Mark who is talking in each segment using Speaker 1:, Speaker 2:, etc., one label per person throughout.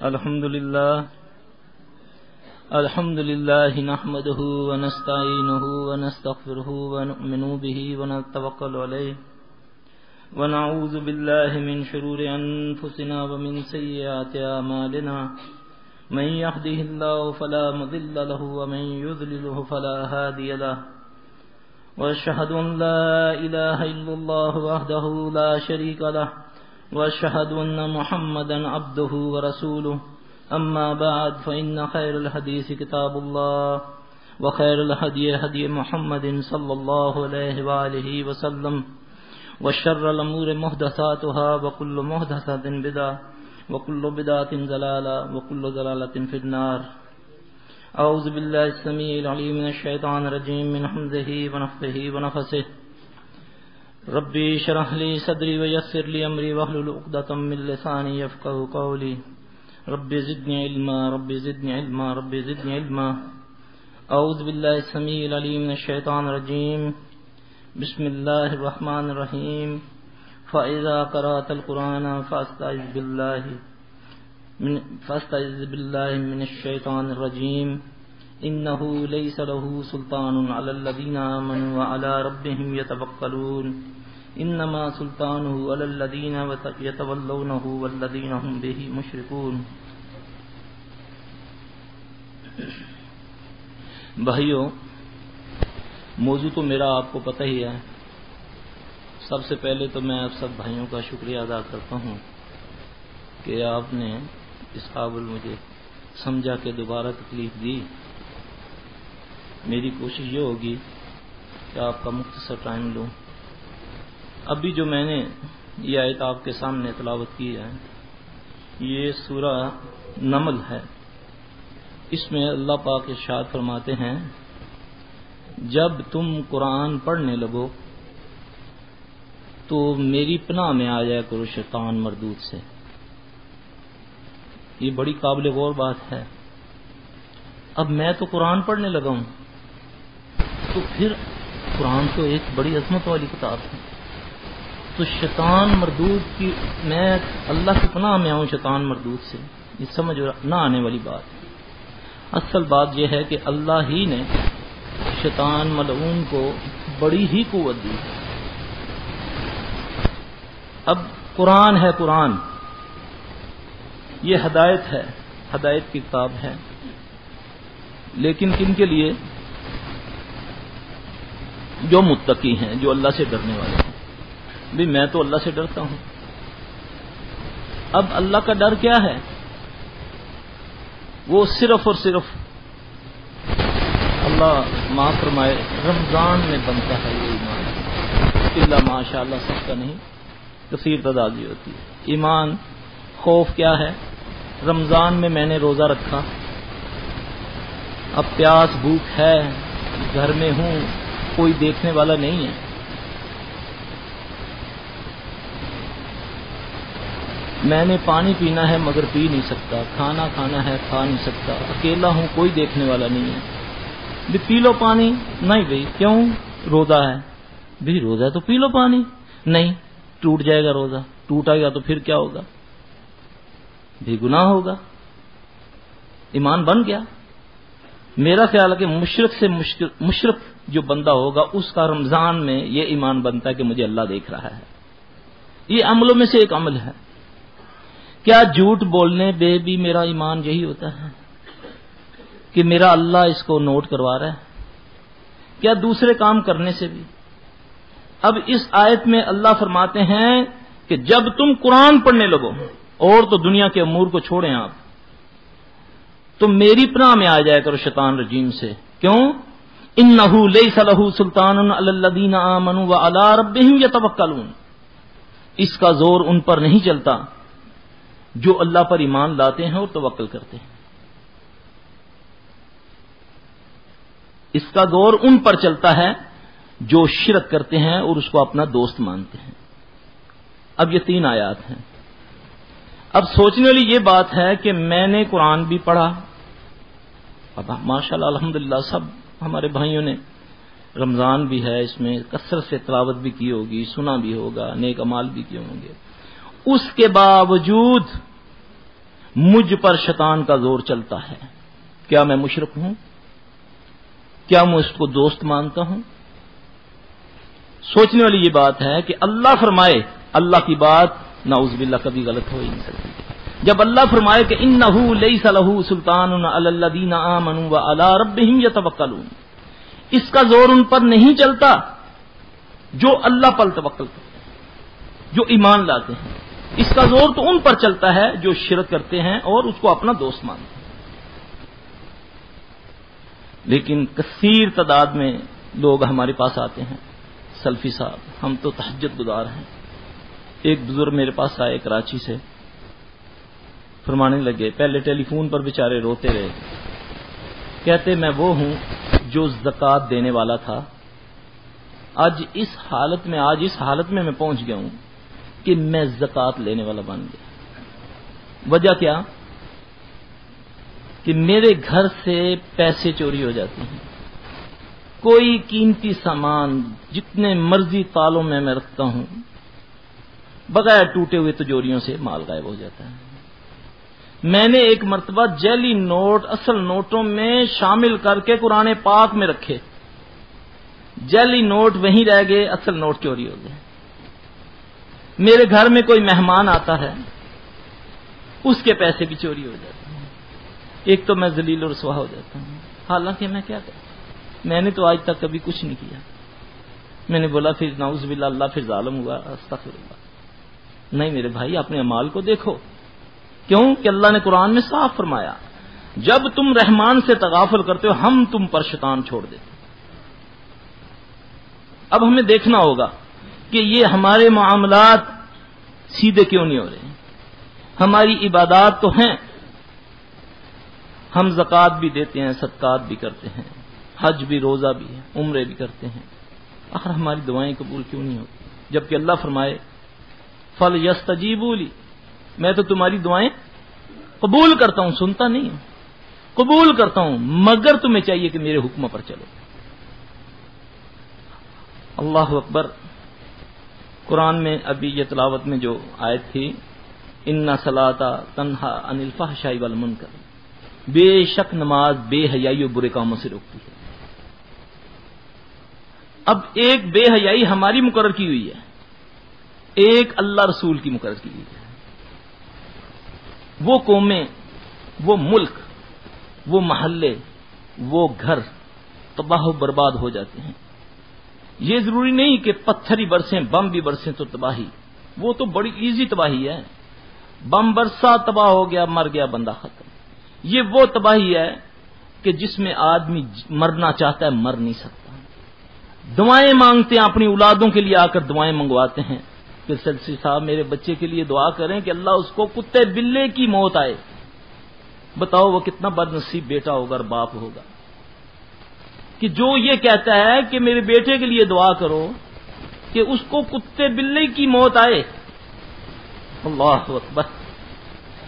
Speaker 1: الحمد لله نحمده ونستعينه ونستغفره ونؤمن به ونتوكل عليه ونعوذ بالله من شرور أنفسنا ومن سيئات أعمالنا من يهده الله فلا مضل له ومن يضلله فلا هادي له وأشهد أن لا إله إلا الله وحده لا شريك له وأشهد أن محمدا عبده ورسوله أما بعد فإن خير الحديث كتاب الله وخير الهدي هدي محمد صلى الله عليه وآله وسلم وشر الأمور محدثاتها وكل محدثة بدعة وكل بدعة ضلالة وكل ضلالة في النار. أعوذ بالله السميع العليم من الشيطان الرجيم من حمزه ونفخه ونفثه. ربي اشرح لي صدري ويسر لي أمري واحلل عقدة من لساني يفقهوا قولي. ربي زدني علما ربي زدني علما ربي زدني علما. أعوذ بالله السميع العليم من الشيطان الرجيم. بسم الله الرحمن الرحيم. فإذا قرأت القرآن فاستعذ بالله من الشيطان الرجيم. إنه ليس له سلطان على الذين آمنوا وعلى ربهم يتوكلون. إنما سلطانه على الذين يتولونه والذين هم به مشركون. بھائیو، موضوع تو میرا آپ کو پتہ ہی ہے. سب سے پہلے تو میں آپ سب بھائیوں کا شکریہ ادا کرتا ہوں کہ آپ نے اس قابل مجھے سمجھا کہ دوبارہ تکلیف دی. میری کوشش یہ ہوگی کہ آپ کا مختصر ٹائم لوں. ابھی جو میں نے یہ آیت آپ کے سامنے تلاوت کی ہے، یہ سورہ نمل ہے. اس میں اللہ پاک ارشاد فرماتے ہیں، جب تم قرآن پڑھنے لگو تو میری پناہ میں آ جایا کرو شیطان مردود سے. یہ بڑی قابل غور بات ہے. اب میں تو قرآن پڑھنے لگا ہوں، تو پھر قرآن تو ایک بڑی عظمت والی کتاب ہے. تو شیطان مردود کی میں اللہ کی پناہ میں آؤں شیطان مردود سے، یہ سمجھ نہ آنے والی بات ہے. اصل بات یہ ہے کہ اللہ ہی نے شیطان ملعون کو بڑی ہی قوت دی. اب قرآن ہے، قرآن یہ ہدایت ہے، ہدایت کی کتاب ہے. لیکن کن کے لیے؟ جو متقی ہیں، جو اللہ سے ڈرنے والے ہیں. بھی میں تو اللہ سے ڈرتا ہوں. اب اللہ کا ڈر کیا ہے؟ وہ صرف اور صرف اللہ معاف فرمائے رمضان میں بنتا ہے. یہ ایمان اللہ ماشاء اللہ سب کا نہیں، کثیر تعداد بھی ہوتی ہے. ایمان خوف کیا ہے؟ رمضان میں میں نے روزہ رکھا، اب پیاس بھوک ہے، گھر میں ہوں، کوئی دیکھنے والا نہیں ہے. میں نے پانی پینا ہے مگر پی نہیں سکتا، کھانا کھانا ہے کھا نہیں سکتا، اکیلا ہوں، کوئی دیکھنے والا نہیں ہے. بھی پی لو پانی. نہیں بھائی، کیوں؟ روزہ ہے. بھی روزہ ہے تو پی لو پانی. نہیں، ٹوٹ جائے گا روزہ. ٹوٹا گیا تو پھر کیا ہوگا؟ بھی گناہ ہوگا. ایمان بن گیا. میرا خیال ہے کہ مشرک جو بندہ ہوگا اس کا رمضان میں یہ ایمان بنتا ہے کہ مجھے اللہ دیکھ رہا ہے. یہ عملوں میں سے ایک عمل ہے. کیا جھوٹ بولنے بے بھی میرا ایمان یہی ہوتا ہے کہ میرا اللہ اس کو نوٹ کروا رہا ہے؟ کیا دوسرے کام کرنے سے بھی؟ اب اس آیت میں اللہ فرماتے ہیں کہ جب تم قرآن پڑھنے لگو، اور تو دنیا کے امور کو چھوڑیں آپ، تو میری پناہ میں آ جایا کرو شیطان رجیم سے. کیوں؟ انہ لیس لہ سلطان علی الذین آمنوا وعلی ربہم یتوکلون. اس کا زور ان پر نہیں چلتا جو اللہ پر ایمان لاتے ہیں اور توکل کرتے ہیں. اس کا زور ان پر چلتا ہے جو شرک کرتے ہیں اور اس کو اپنا دوست مانتے ہیں. اب یہ 3 آیات ہیں. اب سوچنے والی یہ بات ہے کہ میں نے قرآن بھی پڑھا، اب ماشاءاللہ الحمدللہ سب ہمارے بھائیوں نے رمضان بھی ہے، اس میں کثرت سے تلاوت بھی کی ہوگی، سنا بھی ہوگا، نیک اعمال بھی کیے ہوں گے. اس کے باوجود مجھ پر شیطان کا زور چلتا ہے، کیا میں مشرک ہوں؟ کیا میں اس کو دوست مانتا ہوں؟ سوچنے والی یہ بات ہے کہ اللہ فرمائے، اللہ کی بات نعوذ باللہ کبھی غلط ہو ہی نہیں سکتی۔ جب اللہ فرمائے کہ انہ لیس لہ سلطان علی الذین آمنوا وعلی ربہم یتوکلون، اس کا زور ان پر نہیں چلتا جو اللہ پر توکل کرتے ہیں، جو ایمان لاتے ہیں، اس کا زور تو ان پر چلتا ہے جو شرک کرتے ہیں اور اس کو اپنا دوست مانتے ہیں۔ لیکن کثیر تعداد میں لوگ ہمارے پاس آتے ہیں، سلفی صاحب ہم تو تہجد گزار ہیں۔ ایک بزرگ میرے پاس آئے کراچی سے، فرمانے لگے، پہلے ٹیلی فون پر بیچارے روتے رہے، کہتے میں وہ ہوں جو زکوٰۃ دینے والا تھا، آج اس حالت میں میں پہنچ گیا ہوں کہ میں زکوٰۃ لینے والا بن گیا۔ وجہ کیا؟ کہ میرے گھر سے پیسے چوری ہو جاتے ہیں، کوئی قیمتی سامان جتنے مرضی تالوں میں رکھتا ہوں، بغیر ٹوٹے ہوئے تجوریوں سے مال غائب ہو جاتا ہے۔ میں نے ایک مرتبہ جعلی نوٹ اصل نوٹوں میں شامل کر کے قرآن پاک میں رکھے، جعلی نوٹ وہیں رہ گئے، اصل نوٹ چوری ہو گئے۔ میرے گھر میں کوئی مہمان آتا ہے، اس کے پیسے بھی چوری ہو جاتے ہیں، ایک تو میں ذلیل و رسوا ہو جاتا ہوں۔ حالانکہ میں کیا کرتا، میں نے تو آج تک کبھی کچھ نہیں کیا۔ میں نے بولا پھر نعوذ باللہ اللہ پھر ظالم ہوا، استغفر اللہ۔ نہیں میرے بھائی، اپنے اعمال کو دیکھو، کیوں کہ اللہ نے قرآن میں صاف فرمایا جب تم رحمان سے تغافل کرتے ہو ہم تم پر شیطان چھوڑ دیتے۔ اب ہمیں دیکھنا ہوگا کہ یہ ہمارے معاملات سیدھے کیوں نہیں ہو رہے۔ ہماری عبادات تو ہیں، ہم زکوٰۃ بھی دیتے ہیں، صدقات بھی کرتے ہیں، حج بھی، روزہ بھی ہے، عمرے بھی کرتے ہیں، آخر ہماری دعائیں قبول کیوں نہیں ہوتی؟ جبکہ اللہ فرمائے فَلْيَسْتَجِيبُوا لِي، میں تو تمہاری دعائیں قبول کرتا ہوں، سنتا نہیں ہوں، قبول کرتا ہوں، مگر تمہیں چاہیے کہ میرے حکم پر چلو۔ اللہ اکبر۔ قرآن میں ابھی یہ تلاوت میں جو آیت تھی، اِنَّ الصَّلَاةَ تَنْہَىٰ عَنِ الْفَحْشَاءِ وَالْمُنکَرِ، بے شک نماز بے حیائی اور برے کاموں سے روکتی ہے۔ اب ایک بے حیائی ہماری مقرر کی ہوئی ہے، ایک اللہ رسول کی مقرر کی ہوئی ہے۔ وہ قومیں، وہ ملک، وہ محلے، وہ گھر تباہ و برباد ہو جاتے ہیں۔ یہ ضروری نہیں کہ پتھر ہی برسیں، بم بھی برسیں تو تباہی، وہ تو بڑی ایزی تباہی ہے، بم برسا تباہ ہو گیا، مر گیا بندہ، ختم۔ یہ وہ تباہی ہے کہ جس میں آدمی مرنا چاہتا ہے مر نہیں سکتا، دعائیں مانگتے ہیں، اپنی اولادوں کے لیے آ کر دعائیں منگواتے ہیں کہ سلسی صاحب میرے بچے کے لیے دعا کریں کہ اللہ اس کو کتے بلے کی موت آئے۔ بتاؤ وہ کتنا بد نصیب بیٹا ہوگا اور باپ ہوگا کہ جو یہ کہتا ہے کہ میرے بیٹے کے لیے دعا کرو کہ اس کو کتے بلے کی موت آئے۔ اللہ اکبر۔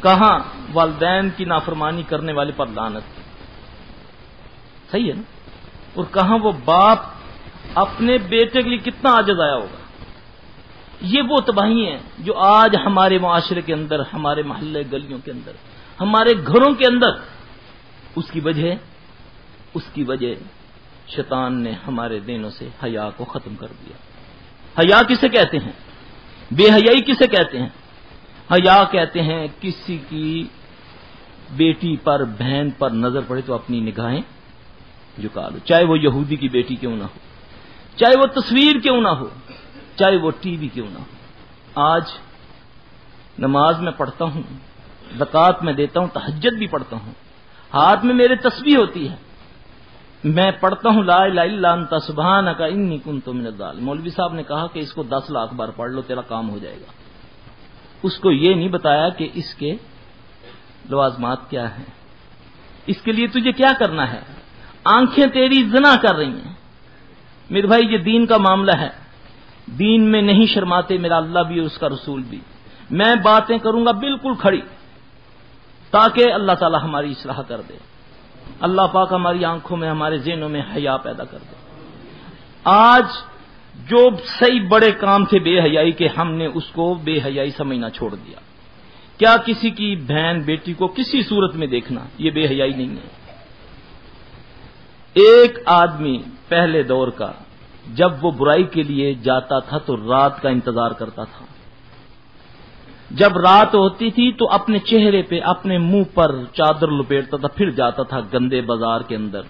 Speaker 1: کہاں والدین کی نافرمانی کرنے والے پر لعنت، صحیح ہے نا؟ اور کہاں وہ باپ اپنے بیٹے کے لیے کتنا عاجز آیا ہوگا۔ یہ وہ تباہی ہیں جو آج ہمارے معاشرے کے اندر، ہمارے محلے گلیوں کے اندر، ہمارے گھروں کے اندر، اس کی وجہ شیطان نے ہمارے دینوں سے حیا کو ختم کر دیا۔ حیا کسے کہتے ہیں؟ بے حیائی کسے کہتے ہیں؟ حیا کہتے ہیں کسی کی بیٹی پر، بہن پر نظر پڑے تو اپنی نگاہیں جھکا لو، چاہے وہ یہودی کی بیٹی کیوں نہ ہو، چاہے وہ تصویر کیوں نہ ہو، چاہے وہ ٹی وی کیوں نہ ہو۔ آج نماز میں پڑھتا ہوں، زکوٰۃ میں دیتا ہوں، تہجد بھی پڑھتا ہوں، ہاتھ میں میرے تسبیح ہوتی ہے، میں پڑھتا ہوں لا الہ الا انت سبحانک انی کنت من الظالمین۔ مولوی صاحب نے کہا کہ اس کو 10 لاکھ بار پڑھ لو تیرا کام ہو جائے گا۔ اس کو یہ نہیں بتایا کہ اس کے لوازمات کیا ہیں، اس کے لیے تجھے کیا کرنا ہے۔ آنکھیں تیری زنا کر رہی ہیں میرے بھائی، یہ دین کا معاملہ ہے، دین میں نہیں شرماتے میرا اللہ بھی اور اس کا رسول بھی۔ میں باتیں کروں گا بالکل کھڑی تاکہ اللہ تعالی ہماری اصلاح کر دے، اللہ پاک ہماری آنکھوں میں، ہمارے ذہنوں میں حیا پیدا کر دے۔ آج جو صحیح بڑے کام تھے بے حیائی کے، ہم نے اس کو بے حیائی سمجھنا چھوڑ دیا۔ کیا کسی کی بہن بیٹی کو کسی صورت میں دیکھنا یہ بے حیائی نہیں ہے؟ ایک آدمی پہلے دور کا جب وہ برائی کے لیے جاتا تھا تو رات کا انتظار کرتا تھا. جب رات ہوتی تھی تو اپنے چہرے پہ اپنے منہ پر چادر لپیٹتا تھا، پھر جاتا تھا گندے بازار کے اندر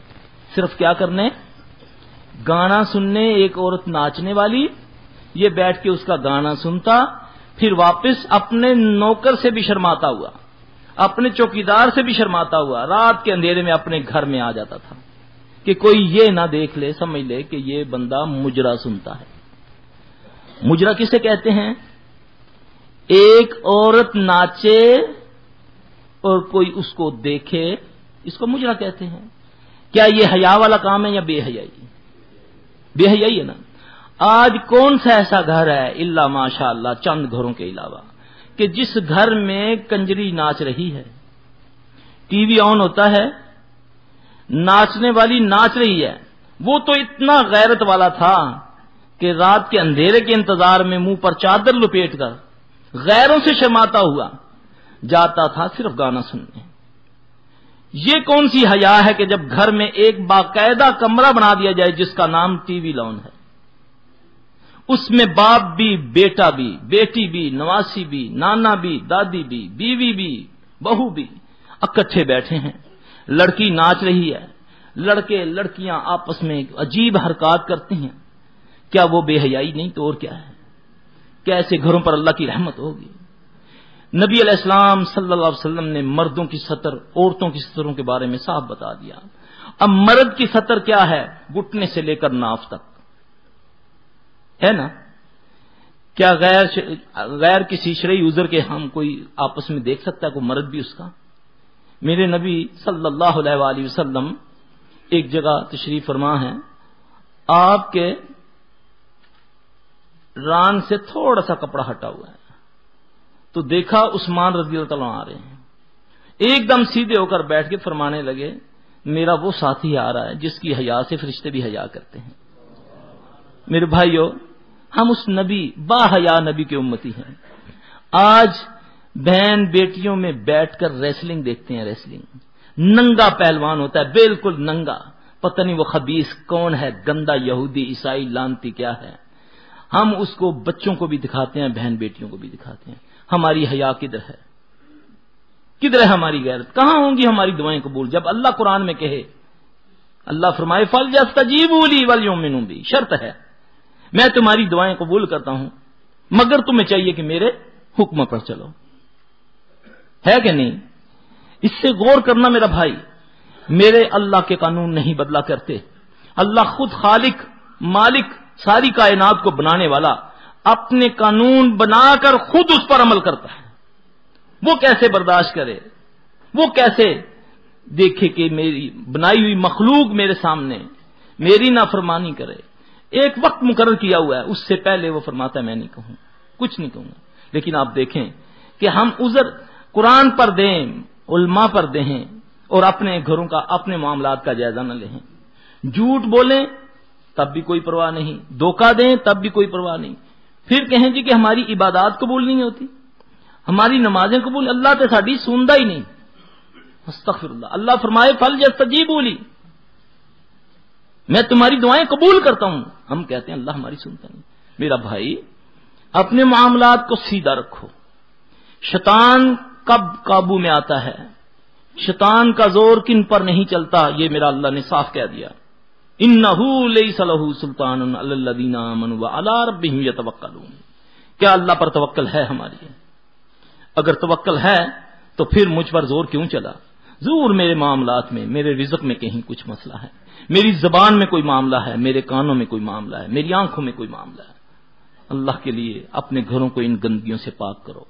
Speaker 1: صرف کیا کرنے؟ گانا سننے. ایک عورت ناچنے والی، یہ بیٹھ کے اس کا گانا سنتا، پھر واپس اپنے نوکر سے بھی شرماتا ہوا، اپنے چوکیدار سے بھی شرماتا ہوا رات کے اندھیرے میں اپنے گھر میں آ جاتا تھا کہ کوئی یہ نہ دیکھ لے، سمجھ لے کہ یہ بندہ مجرا سنتا ہے. مجرا کسے کہتے ہیں؟ ایک عورت ناچے اور کوئی اس کو دیکھے، اس کو مجرا کہتے ہیں. کیا یہ حیا والا کام ہے یا بے حیائی؟ بے حیائی ہے نا. آج کون سا ایسا گھر ہے الا ماشاء اللہ چند گھروں کے علاوہ کہ جس گھر میں کنجری ناچ رہی ہے، ٹی وی آن ہوتا ہے، ناچنے والی ناچ رہی ہے. وہ تو اتنا غیرت والا تھا کہ رات کے اندھیرے کے انتظار میں منہ پر چادر لپیٹ کر غیروں سے شرماتا ہوا جاتا تھا صرف گانا سننے. یہ کون سی حیا ہے کہ جب گھر میں ایک باقاعدہ کمرہ بنا دیا جائے جس کا نام ٹی وی لان ہے، اس میں باپ بھی، بیٹا بھی، بیٹی بھی، نواسی بھی، نانا بھی، دادی بھی، بیوی بھی، بہو بھی اکٹھے بیٹھے ہیں. لڑکی ناچ رہی ہے، لڑکے لڑکیاں آپس میں عجیب حرکات کرتے ہیں. کیا وہ بے حیائی نہیں تو اور کیا ہے؟ کیسے گھروں پر اللہ کی رحمت ہوگی؟ نبی علیہ السلام صلی اللہ علیہ وسلم نے مردوں کی سطر، عورتوں کی سطروں کے بارے میں صاف بتا دیا. اب مرد کی سطر کیا ہے؟ گھٹنے سے لے کر ناف تک ہے نا. کیا غیر کسی شرعی عذر کے ہم کوئی آپس میں دیکھ سکتا ہے کوئی مرد بھی اس کا؟ میرے نبی صلی اللہ علیہ وآلہ وسلم ایک جگہ تشریف فرما ہے، آپ کے ران سے تھوڑا سا کپڑا ہٹا ہوا ہے تو دیکھا عثمان رضی اللہ تعالیٰ آ رہے ہیں. ایک دم سیدھے ہو کر بیٹھ کے فرمانے لگے میرا وہ ساتھی آ رہا ہے جس کی حیا سے فرشتے بھی حیا کرتے ہیں. میرے بھائیو، ہم اس نبی با حیا نبی کے امتی ہیں. آج بہن بیٹیوں میں بیٹھ کر ریسلنگ دیکھتے ہیں. ریسلنگ ننگا پہلوان ہوتا ہے، بالکل ننگا، پتہ نہیں وہ خبیث کون ہے، گندا یہودی عیسائی لانتی کیا ہے. ہم اس کو بچوں کو بھی دکھاتے ہیں، بہن بیٹیوں کو بھی دکھاتے ہیں. ہماری حیا کدھر ہے؟ کدھر ہے ہماری غیرت؟ کہاں ہوں گی ہماری دعائیں قبول جب اللہ قرآن میں کہے، اللہ فرمائے فَلْيَسْتَجِيبُوا لِي وَلْيُؤْمِنُوا بِي، شرط ہے میں تمہاری دعائیں قبول کرتا ہوں مگر تمہیں چاہیے کہ میرے حکم پر چلو. ہے کہ نہیں؟ اس سے غور کرنا میرا بھائی. میرے اللہ کے قانون نہیں بدلا کرتے. اللہ خود خالق، مالک، ساری کائنات کو بنانے والا اپنے قانون بنا کر خود اس پر عمل کرتا ہے. وہ کیسے برداشت کرے؟ وہ کیسے دیکھے کہ میری بنائی ہوئی مخلوق میرے سامنے میری نافرمانی کرے؟ ایک وقت مقرر کیا ہوا ہے، اس سے پہلے وہ فرماتا ہے میں نہیں کہوں، کچھ نہیں کہوں گا. لیکن آپ دیکھیں کہ ہم عذر قرآن پر دیں، علماء پر دیں اور اپنے گھروں کا، اپنے معاملات کا جائزہ نہ لیں. جھوٹ بولیں تب بھی کوئی پرواہ نہیں، دھوکہ دیں تب بھی کوئی پرواہ نہیں. پھر کہیں جی کہ ہماری عبادات قبول نہیں ہوتی، ہماری نمازیں قبول، اللہ تو ساڈی سندا ہی نہیں. استغفر اللہ. اللہ فرمائے فَلْيَسْتَجِيبُوا لِي، میں تمہاری دعائیں قبول کرتا ہوں. ہم کہتے ہیں اللہ ہماری سنتا نہیں. میرا بھائی اپنے معاملات کو سیدھا رکھو. شیطان کب قابو میں آتا ہے؟ شیطان کا زور کن پر نہیں چلتا، یہ میرا اللہ نے صاف کہہ دیا. إِنَّهُ لَيْسَ لَهُ سُلْطَانٌ عَلَى الَّذِينَ آمَنُوا وَعَلَى رَبِّهِمْ يَتَوَكَّلُونَ. کیا اللہ پر توکل ہے ہماری؟ اگر توکل ہے تو پھر مجھ پر زور کیوں چلا؟ ضرور میرے معاملات میں، میرے رزق میں کہیں کچھ مسئلہ ہے، میری زبان میں کوئی معاملہ ہے، میرے کانوں میں کوئی معاملہ ہے، میری آنکھوں میں کوئی معاملہ ہے. اللہ کے لیے اپنے گھروں کو ان گندگیوں سے پاک کرو.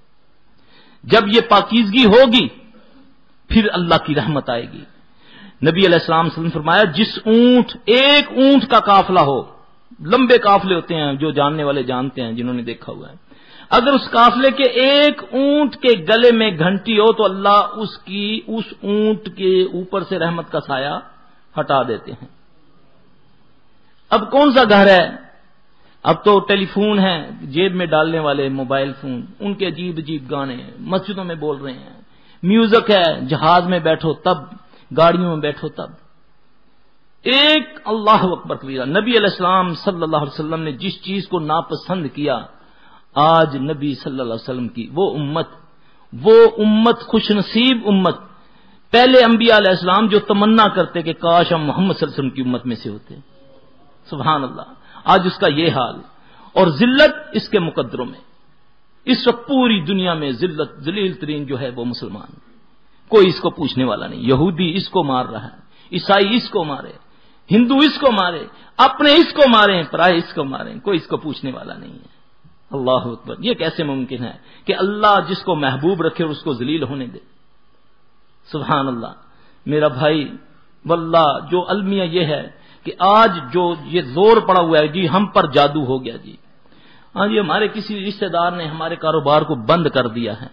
Speaker 1: جب یہ پاکیزگی ہوگی پھر اللہ کی رحمت آئے گی. نبی علیہ السلام صلی اللہ علیہ وسلم فرمایا جس اونٹ، ایک اونٹ کا قافلہ ہو، لمبے قافلے ہوتے ہیں جو جاننے والے جانتے ہیں جنہوں نے دیکھا ہوا ہے، اگر اس قافلے کے ایک اونٹ کے گلے میں گھنٹی ہو تو اللہ اس اونٹ کے اوپر سے رحمت کا سایہ ہٹا دیتے ہیں. اب کون سا گھر ہے اب تو ٹیلی فون ہے جیب میں ڈالنے والے موبائل فون، ان کے عجیب عجیب گانے ہیں، مسجدوں میں بول رہے ہیں، میوزک ہے، جہاز میں بیٹھو تب، گاڑیوں میں بیٹھو تب. ایک اللہ اکبر کبیرہ. نبی علیہ السلام صلی اللہ علیہ وسلم نے جس چیز کو ناپسند کیا، آج نبی صلی اللہ علیہ وسلم کی وہ امت خوش نصیب امت، پہلے انبیاء علیہ السلام جو تمنا کرتے کہ کاش ہم محمد صلی اللہ علیہ وسلم کی امت میں سے ہوتے. سبحان اللہ. آج اس کا یہ حال، اور ذلت اس کے مقدروں میں. اس وقت پوری دنیا میں ذلت ذلیل ترین جو ہے وہ مسلمان، کوئی اس کو پوچھنے والا نہیں. یہودی اس کو مار رہا ہے، عیسائی اس کو مارے، ہندو اس کو مارے، اپنے اس کو مارے، پرائے اس کو مارے، کوئی اس کو پوچھنے والا نہیں ہے. اللہ اکبر. یہ کیسے ممکن ہے کہ اللہ جس کو محبوب رکھے اور اس کو ذلیل ہونے دے؟ سبحان اللہ. میرا بھائی واللہ جو المیہ یہ ہے کہ آج جو یہ زور پڑا ہوا ہے جی ہم پر جادو ہو گیا جی، ہاں جی ہمارے کسی رشتہ دار نے ہمارے کاروبار کو بند کر دیا ہے،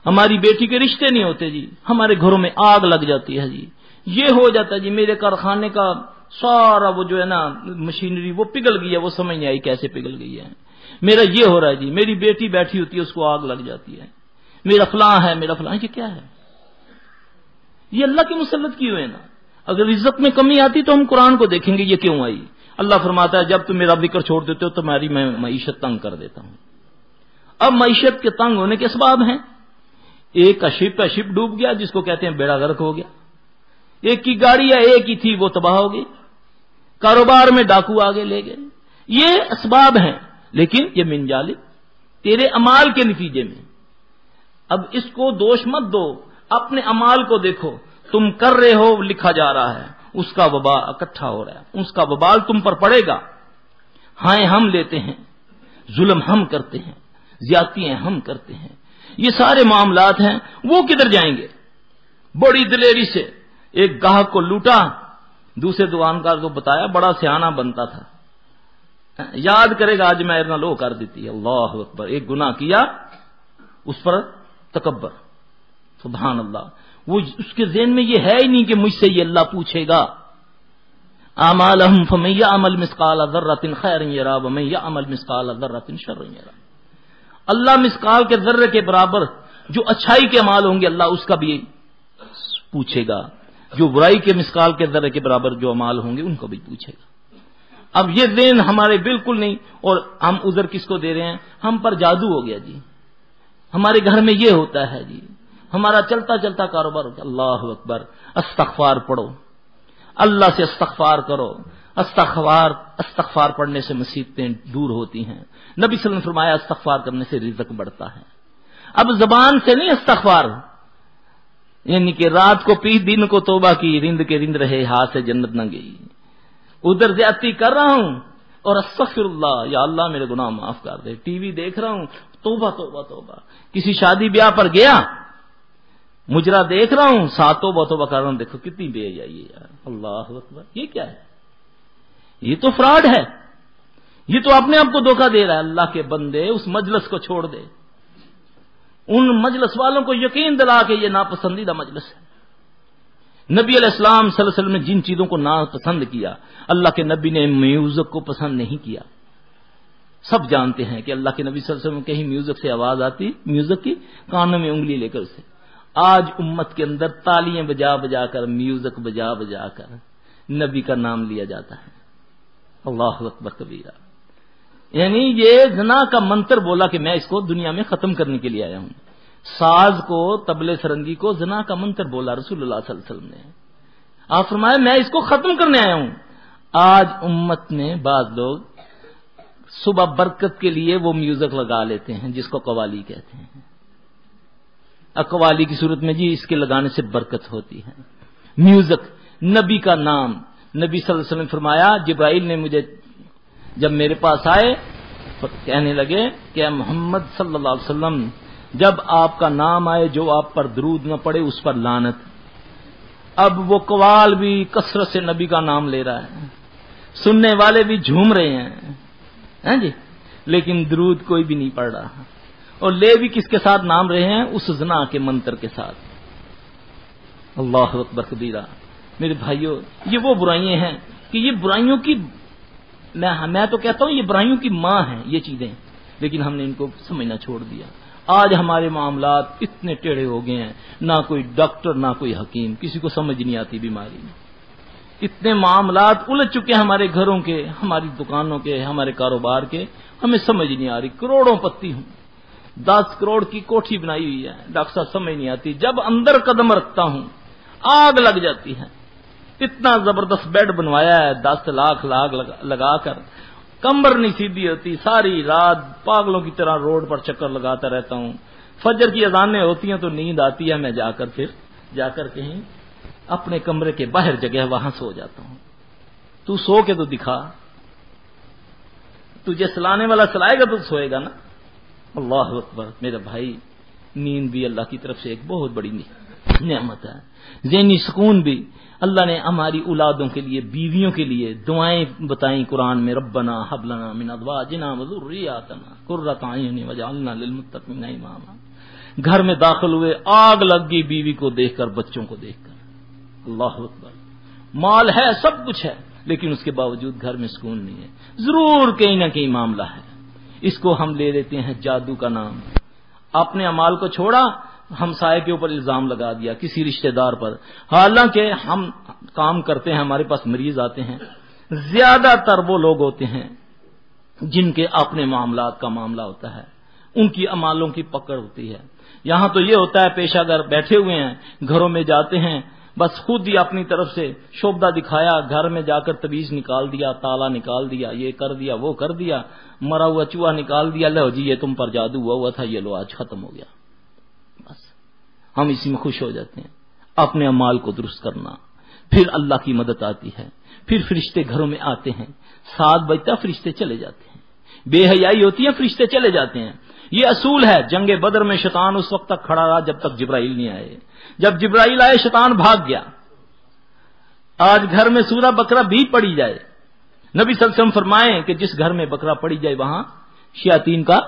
Speaker 1: ہماری بیٹی کے رشتے نہیں ہوتے جی، ہمارے گھروں میں آگ لگ جاتی ہے جی، یہ ہو جاتا ہے جی، میرے کارخانے کا سارا وہ جو ہے نا مشینری وہ پگھل گئی ہے، وہ سمجھ نہیں آئی کیسے پگھل گئی ہے، میرا یہ ہو رہا ہے جی، میری بیٹی بیٹھی ہوتی ہے اس کو آگ لگ جاتی ہے، میرا فلاں ہے، میرا فلاں. یہ کیا ہے؟ یہ اللہ کی مسلط کی ہوئے نا. اگر رزق میں کمی آتی تو ہم قرآن کو دیکھیں گے یہ کیوں آئی. اللہ فرماتا ہے جب تم میرا ذکر چھوڑ دیتے ہو تمہاری میں معیشت تنگ کر دیتا ہوں. اب معیشت کے تنگ ہونے کے اسباب ہیں. ایک کا شپ ڈوب گیا جس کو کہتے ہیں بیڑا غرق ہو گیا، ایک کی گاڑی ہے ایک ہی تھی وہ تباہ ہو گئی، کاروبار میں ڈاکو آگے لے گئے. یہ اسباب ہیں، لیکن یہ من جانب تیرے اعمال کے نتیجے میں. اب اس کو دوش مت دو، اپنے اعمال کو دیکھو. تم کر رہے ہو لکھا جا رہا ہے، اس کا وبال اکٹھا ہو رہا ہے، اس کا وبال تم پر پڑے گا. ہائیں ہم لیتے ہیں، ظلم ہم کرتے ہیں، زیادتیاں ہم کرتے ہیں، یہ سارے معاملات ہیں، وہ کدھر جائیں گے؟ بڑی دلیری سے ایک گاہک کو لوٹا، دوسرے دکاندار کو بتایا، بڑا سیانہ بنتا تھا، یاد کرے گا آج میں اتنا لو کر دیتی ہے. اللہ اکبر. ایک گناہ کیا اس پر تکبر. سبحان اللہ. وہ اس کے ذہن میں یہ ہے ہی نہیں کہ مجھ سے یہ اللہ پوچھے گا. اعمالہم فمن یعمل مثقال ذرۃ خیرا یرا ومن یعمل مثقال ذرۃ شرا یرا. اللہ مثقال کے ذرے کے برابر جو اچھائی کے اعمال ہوں گے اللہ اس کا بھی پوچھے گا، جو برائی کے مثقال کے ذرے کے برابر جو اعمال ہوں گے ان کو بھی پوچھے گا. اب یہ ذہن ہمارے بالکل نہیں، اور ہم عذر کس کو دے رہے ہیں؟ ہم پر جادو ہو گیا جی، ہمارے گھر میں یہ ہوتا ہے جی، ہمارا چلتا چلتا کاروبار ہوتا ہے. اللہ اکبر. استغفار پڑھو، اللہ سے استغفار کرو. استغفار پڑھنے سے مصیبتیں دور ہوتی ہیں. نبی صلی اللہ علیہ وسلم نے فرمایا استغفار کرنے سے رزق بڑھتا ہے. اب زبان سے نہیں استغفار، یعنی کہ رات کو پی دن کو توبہ کی، رند کے رند رہے ہاتھ سے جنت نہ گئی. ادھر زیادتی کر رہا ہوں اور استغفر اللہ، یا اللہ میرے گناہ معاف کر دے. ٹی وی دیکھ رہا ہوں، توبہ توبہ توبہ. کسی شادی بیاہ پر گیا، مجرا دیکھ رہا ہوں، ساتھ توبہ کر رہا ہوں. دیکھو کتنی بے حیائی ہے یار. اللہ اکبر. یہ کیا ہے؟ یہ تو فراڈ ہے، یہ تو اپنے آپ کو دھوکہ دے رہا ہے. اللہ کے بندے اس مجلس کو چھوڑ دے. ان مجلس والوں کو یقین دلا کہ یہ ناپسندیدہ مجلس ہے. نبی علیہ السلام صلی اللہ علیہ وسلم نے جن چیزوں کو ناپسند کیا، اللہ کے نبی نے میوزک کو پسند نہیں کیا. سب جانتے ہیں کہ اللہ کے نبی صلی اللہ علیہ وسلم کہیں میوزک سے آواز آتی، میوزک کی کانوں میں انگلی لے کر اسے. آج امت کے اندر تالیاں بجا بجا کر، میوزک بجا بجا کر نبی کا نام لیا جاتا ہے. اللہ اکبر کبیرہ. یعنی یہ زنا کا منتر بولا کہ میں اس کو دنیا میں ختم کرنے کے لیے آیا ہوں. ساز کو، طبلے سرنگی کو زنا کا منتر بولا رسول اللہ صلی اللہ علیہ وسلم نے. آپ فرمایا میں اس کو ختم کرنے آیا ہوں. آج امت میں بعض لوگ صبح برکت کے لیے وہ میوزک لگا لیتے ہیں جس کو قوالی کہتے ہیں. قوالی کی صورت میں جی اس کے لگانے سے برکت ہوتی ہے. میوزک، نبی کا نام. نبی صلی اللہ علیہ وسلم نے فرمایا جبرائیل نے مجھے جب میرے پاس آئے کہنے لگے کہ محمد صلی اللہ علیہ وسلم جب آپ کا نام آئے جو آپ پر درود نہ پڑے اس پر لعنت. اب وہ قوال بھی کثرت سے نبی کا نام لے رہا ہے، سننے والے بھی جھوم رہے ہیں جی، لیکن درود کوئی بھی نہیں پڑھ رہا. اور لے بھی کس کے ساتھ نام رہے ہیں؟ اس زنا کے منتر کے ساتھ. اللہ اکبر کبیرہ. میرے بھائیوں یہ وہ برائیاں ہیں کہ یہ برائیوں کی میں تو کہتا ہوں یہ برائیوں کی ماں ہیں یہ چیزیں، لیکن ہم نے ان کو سمجھنا چھوڑ دیا۔ آج ہمارے معاملات اتنے ٹیڑھے ہو گئے ہیں، نہ کوئی ڈاکٹر نہ کوئی حکیم، کسی کو سمجھ نہیں آتی بیماری میں۔ اتنے معاملات الجھ چکے ہیں ہمارے گھروں کے، ہماری دکانوں کے، ہمارے کاروبار کے، ہمیں سمجھ نہیں آ رہی۔ کروڑوں پتی ہوں، 10 کروڑ کی کوٹھی بنائی ہوئی ہے، ڈاکٹر صاحب سمجھ نہیں آتی، جب اندر قدم رکھتا ہوں آگ لگ جاتی ہے۔ اتنا زبردست بیڈ بنوایا ہے 10 لاکھ لگا کر، کمر نہیں سیدھی ہوتی، ساری رات پاگلوں کی طرح روڈ پر چکر لگاتا رہتا ہوں۔ فجر کی اذانیں ہوتی ہیں تو نیند آتی ہے، میں جا کر کہیں اپنے کمرے کے باہر جگہ وہاں سو جاتا ہوں۔ تو سو کے تو دکھا، تجھے سلانے والا سلائے گا تو سوئے گا نا۔ اللہ اکبر میرا بھائی، نیند بھی اللہ کی طرف سے ایک بہت بڑی نعمت ہے۔ ذہنی سکون بھی اللہ نے ہماری اولادوں کے لیے، بیویوں کے لیے دعائیں بتائیں قرآن میں، ربنا هب لنا من ازواجنا وذرياتنا قرۃ اعین واجعلنا للمتقین اماما۔ گھر میں داخل ہوئے، آگ لگ گئی بیوی کو دیکھ کر، بچوں کو دیکھ کر۔ اللہ اکبر، مال ہے، سب کچھ ہے، لیکن اس کے باوجود گھر میں سکون نہیں ہے۔ ضرور کہیں نہ کہیں معاملہ ہے۔ اس کو ہم لے لیتے ہیں جادو کا نام۔ اپنے اعمال کو چھوڑا، ہمسائے کے اوپر الزام لگا دیا، کسی رشتہ دار پر، حالانکہ ہم کام کرتے ہیں، ہمارے پاس مریض آتے ہیں، زیادہ تر وہ لوگ ہوتے ہیں جن کے اپنے معاملات کا معاملہ ہوتا ہے، ان کی اعمالوں کی پکڑ ہوتی ہے۔ یہاں تو یہ ہوتا ہے پیشہ گر بیٹھے ہوئے ہیں، گھروں میں جاتے ہیں، بس خود ہی اپنی طرف سے شعبدہ دکھایا، گھر میں جا کر تعویذ نکال دیا، تالا نکال دیا، یہ کر دیا، وہ کر دیا، مرا ہوا چوہا نکال دیا، لو جی یہ تم پر جادو ہوا تھا، یہ لو آج ختم ہو گیا۔ بس ہم اسی میں خوش ہو جاتے ہیں۔ اپنے اعمال کو درست کرنا، پھر اللہ کی مدد آتی ہے، پھر فرشتے گھروں میں آتے ہیں، 7 بجتا فرشتے چلے جاتے ہیں، بے حیائی ہوتی ہے فرشتے چلے جاتے ہیں۔ یہ اصول ہے۔ جنگ بدر میں شیطان اس وقت تک کھڑا رہا جب تک جبرائیل نہیں آئے۔ جب جبرائیل آئے شیطان بھاگ گیا۔ آج گھر میں سورہ بقرہ بھی پڑھی جائے، نبی صلی اللہ علیہ وسلم فرمائیں کہ جس گھر میں بقرہ پڑھی جائے وہاں شیاطین کا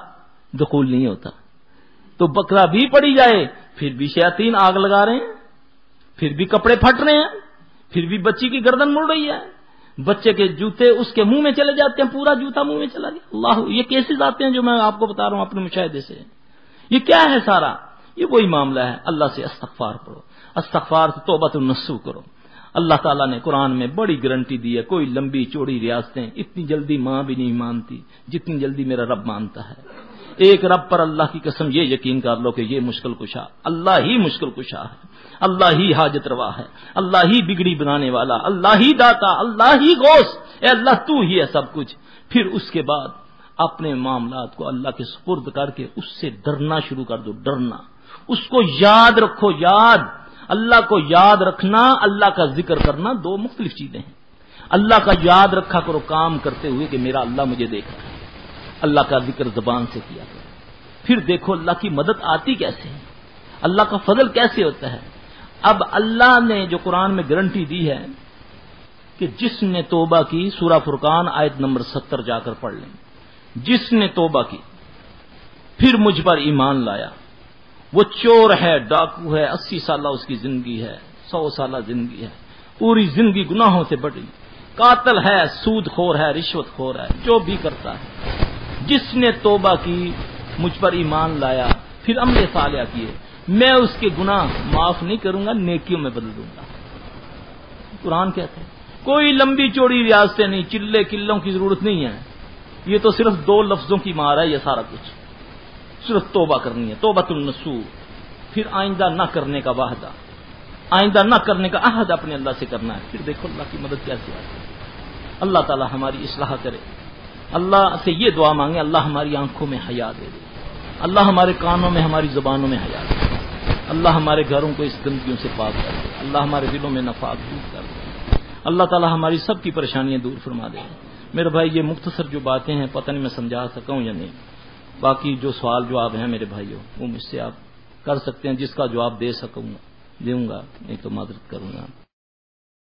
Speaker 1: دخول نہیں ہوتا۔ تو بقرہ بھی پڑھی جائے پھر بھی شیاطین آگ لگا رہے ہیں، پھر بھی کپڑے پھٹ رہے ہیں، پھر بھی بچی کی گردن مڑ رہی ہے، بچے کے جوتے اس کے منہ میں چلے جاتے ہیں، پورا جوتا منہ میں چلا گیا۔ اللہ، یہ کیسز آتے ہیں جو میں آپ کو بتا رہا ہوں اپنے مشاہدے سے۔ یہ کیا ہے سارا؟ یہ وہی معاملہ ہے۔ اللہ سے استغفار پڑھو، استغفار سے توبۃ النصوح کرو۔ اللہ تعالیٰ نے قرآن میں بڑی گارنٹی دی ہے، کوئی لمبی چوڑی ریاستیں اتنی جلدی ماں بھی نہیں مانتی جتنی جلدی میرا رب مانتا ہے۔ ایک رب پر اللہ کی قسم یہ یقین کر لو کہ یہ مشکل کشا اللہ ہی مشکل کشا ہے، اللہ ہی حاجت روا ہے، اللہ ہی بگڑی بنانے والا، اللہ ہی داتا، اللہ ہی غوث، اے اللہ تو ہی ہے سب کچھ۔ پھر اس کے بعد اپنے معاملات کو اللہ کے سپرد کر کے اس سے ڈرنا شروع کر دو، ڈرنا، اس کو یاد رکھو۔ یاد، اللہ کو یاد رکھنا، اللہ کا ذکر کرنا دو مختلف چیزیں ہیں۔ اللہ کا یاد رکھا کرو کام کرتے ہوئے کہ میرا اللہ مجھے دیکھ رہا ہے، اللہ کا ذکر زبان سے کیا کرو۔ پھر دیکھو اللہ کی مدد آتی کیسے ہے، اللہ کا فضل کیسے ہوتا ہے۔ اب اللہ نے جو قرآن میں گارنٹی دی ہے کہ جس نے توبہ کی، سورہ فرقان آیت نمبر 70 جا کر پڑھ لیں، جس نے توبہ کی پھر مجھ پر ایمان لایا، وہ چور ہے، ڈاکو ہے، 80 سالہ اس کی زندگی ہے، 100 سالہ زندگی ہے، پوری زندگی گناہوں سے بڑی، قاتل ہے، سود خور ہے، رشوت خور ہے، جو بھی کرتا ہے، جس نے توبہ کی، مجھ پر ایمان لایا، پھر عمل صالح کیے، میں اس کے گناہ معاف نہیں کروں گا، نیکیوں میں بدل دوں گا۔ قرآن کہتا ہے کوئی لمبی چوڑی ریاستیں نہیں، چلے قلوں کی ضرورت نہیں ہے، یہ تو صرف 2 لفظوں کی مار ہے، یہ سارا کچھ صرف توبہ کرنی ہے، توبۃ النصوح، پھر آئندہ نہ کرنے کا وعدہ، آئندہ نہ کرنے کا عہد اپنے اللہ سے کرنا ہے۔ پھر دیکھو اللہ کی مدد کیسے آتی ہے۔ اللہ تعالی ہماری اصلاح کرے، اللہ سے یہ دعا مانگے اللہ ہماری آنکھوں میں حیا دے دے، اللہ ہمارے کانوں میں، ہماری زبانوں میں حیا دے، اللہ ہمارے گھروں کو اس گندگیوں سے پاک کر دے، اللہ ہمارے دلوں میں نفاق دور کر دے، اللہ تعالی ہماری سب کی پریشانیاں دور فرما دے۔ میرے بھائی یہ مختصر جو باتیں ہیں پتہ نہیں میں سمجھا سکا ہوں یا نہیں، باقی جو سوال جواب ہیں میرے بھائیوں وہ مجھ سے آپ کر سکتے ہیں، جس کا جواب دے سکوں گا دوں گا، نہیں تو معذرت کروں گا۔